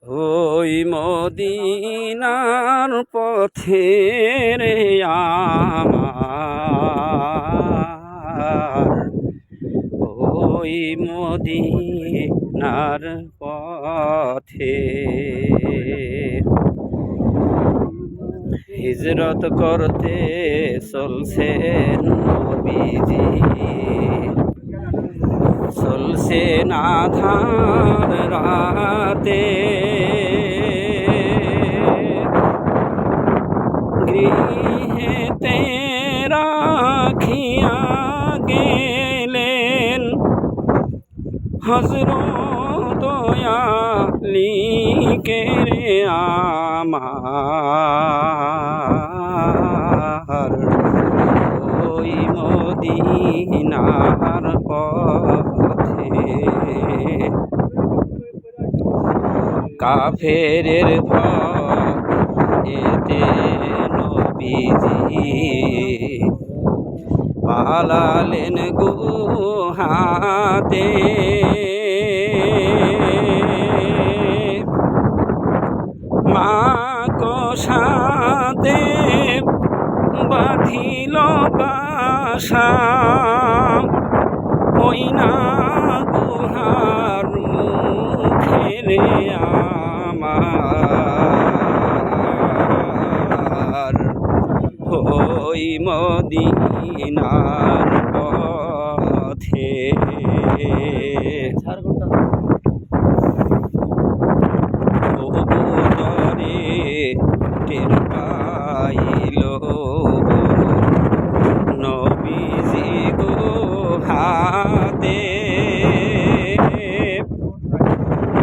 ওই মদিনার পথে রে আমার, ওই মদিনার পথে হিজরত করতে চলছেন নবীজি, চলছেন আধার রাতে, গৃহেতে রাখিয়া গেলেন হযরত আলীকে রে আমার, ওই মদিনার পথে কাফেরের ভয়েতে নবীজি পালালেন গুহাতে, মা কষাতে বাঁধিল বাসা, ওই না গুহার মুখে রে আমার, ওই মদিনার পথে কবুতরে টের পাইল নবীজি গুহাতে,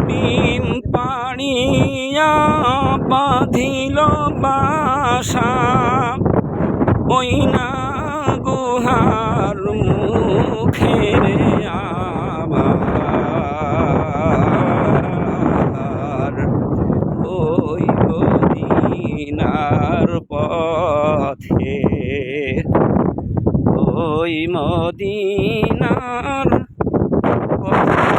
বিম পাড়িয়া বাঁধিল বাসা, ওই না গুহার মুখে রে আমার, ওই মদিনার পথে, ওই মদিনার পথে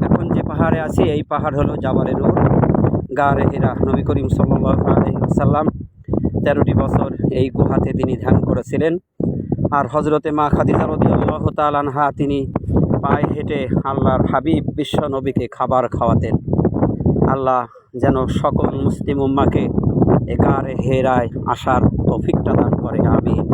এখন যে পাহাড়ে আছি এই পাহাড় হলো জাবালে নূর, গারে হিরা। নবী করিম সাল্লাল্লাহু আলাইহি ওয়াসাল্লাম 13টি বছর এই গুহাতে তিনি ধ্যান করেছিলেন। আর হযরতে মা খাদিজা রাদিয়াল্লাহু তাআলা আনহা তিনি পায়ে হেঁটে আল্লাহর হাবিব বিশ্ব নবীকে খাবার খাওয়াতেন। আল্লাহ যেন সকল মুসলিম উম্মাকে এ গারে হেরায় আসার তৌফিকটা দান করে, আমিন।